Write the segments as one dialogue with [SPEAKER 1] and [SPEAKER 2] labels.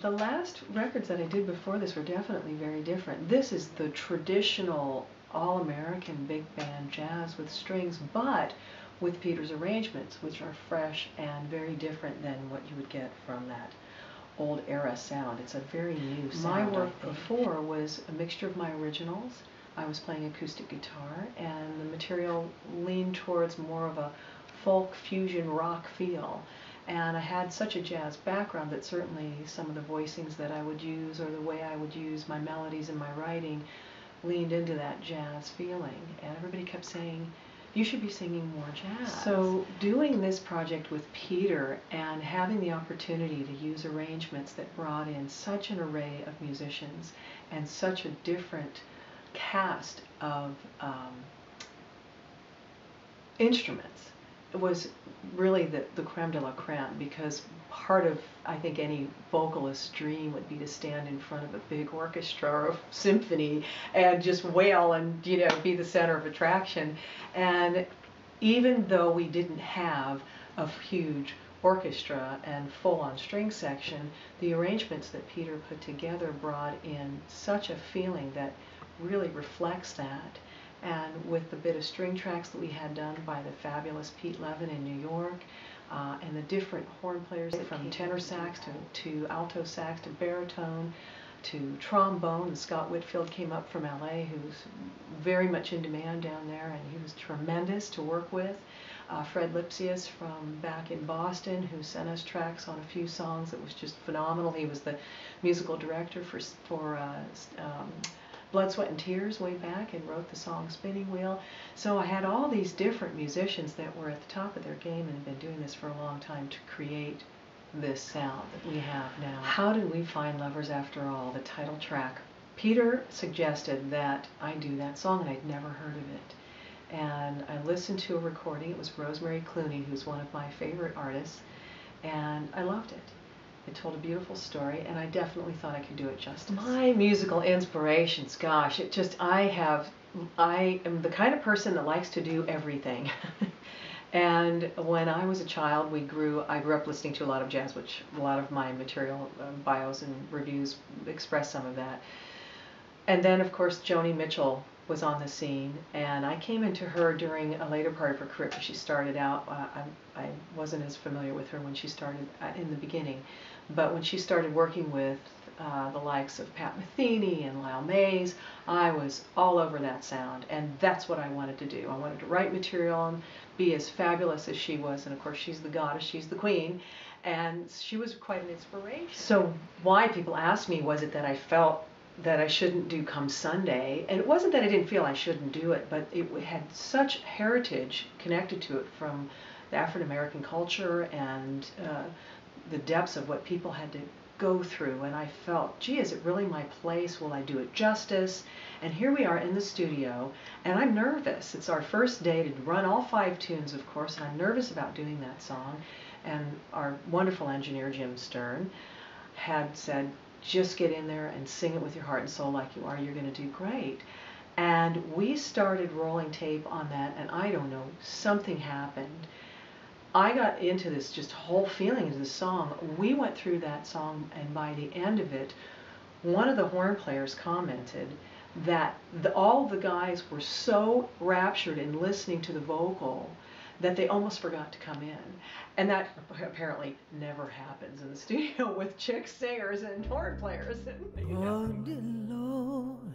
[SPEAKER 1] The last records that I did before this were definitely very different. This is the traditional all-American big band jazz with strings, but with Peter's arrangements, which are fresh and very different than what you would get from that old era sound. It's a very new sound. My work before was a mixture of my originals. I was playing acoustic guitar, and the material leaned towards more of a folk fusion rock feel. And I had such a jazz background that certainly some of the voicings that I would use, or the way I would use my melodies in my writing, leaned into that jazz feeling. And everybody kept saying, you should be singing more jazz. So doing this project with Peter and having the opportunity to use arrangements that brought in such an array of musicians and such a different cast of instruments, it was really the creme de la creme, because part of, I think, any vocalist's dream would be to stand in front of a big orchestra or symphony and just wail and, you know, be the center of attraction. And even though we didn't have a huge orchestra and full-on string section, the arrangements that Peter put together brought in such a feeling that really reflects that. And with the bit of string tracks that we had done by the fabulous Pete Levin in New York, and the different horn players from tenor sax to alto sax to baritone to trombone. And Scott Whitfield came up from LA, who's very much in demand down there, and he was tremendous to work with. Fred Lipsius from back in Boston, who sent us tracks on a few songs that was just phenomenal. He was the musical director for Blood, Sweat, and Tears way back, and wrote the song Spinning Wheel. So I had all these different musicians that were at the top of their game and had been doing this for a long time to create this sound that we have now. How did we find Lovers After All, the title track? Peter suggested that I do that song, and I'd never heard of it. And I listened to a recording. It was Rosemary Clooney, who's one of my favorite artists, and I loved it. It told a beautiful story, and I definitely thought I could do it justice. My musical inspirations, gosh, I am the kind of person that likes to do everything. And when I was a child, I grew up listening to a lot of jazz, which a lot of my material, bios and reviews express some of that. And then, of course, Joni Mitchell was on the scene, and I came into her during a later part of her career. She started out, I wasn't as familiar with her when she started in the beginning, but when she started working with the likes of Pat Metheny and Lyle Mays, I was all over that sound, and that's what I wanted to do. I wanted to write material and be as fabulous as she was, and of course she's the goddess, she's the queen, and she was quite an inspiration. So why, people asked me, was it that I felt that I shouldn't do Come Sunday? And it wasn't that I didn't feel I shouldn't do it, but it had such heritage connected to it from the African American culture and the depths of what people had to go through. And I felt, gee, is it really my place? Will I do it justice? And here we are in the studio, and I'm nervous. It's our first day to run all 5 tunes, of course, and I'm nervous about doing that song. And our wonderful engineer, Jim Stern, had said, just get in there and sing it with your heart and soul like you are. You're going to do great. And we started rolling tape on that, and I don't know, something happened. I got into this just whole feeling into the song. We went through that song, and by the end of it, one of the horn players commented that all the guys were so raptured in listening to the vocal that they almost forgot to come in. And that apparently never happens in the studio with chick singers and horn players. And, you know.
[SPEAKER 2] Oh, dear Lord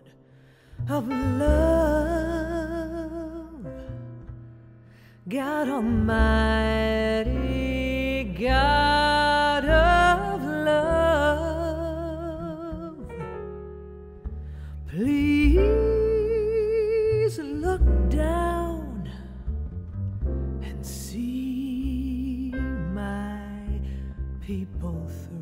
[SPEAKER 2] of love, God Almighty, God of love, please look down and see my people through.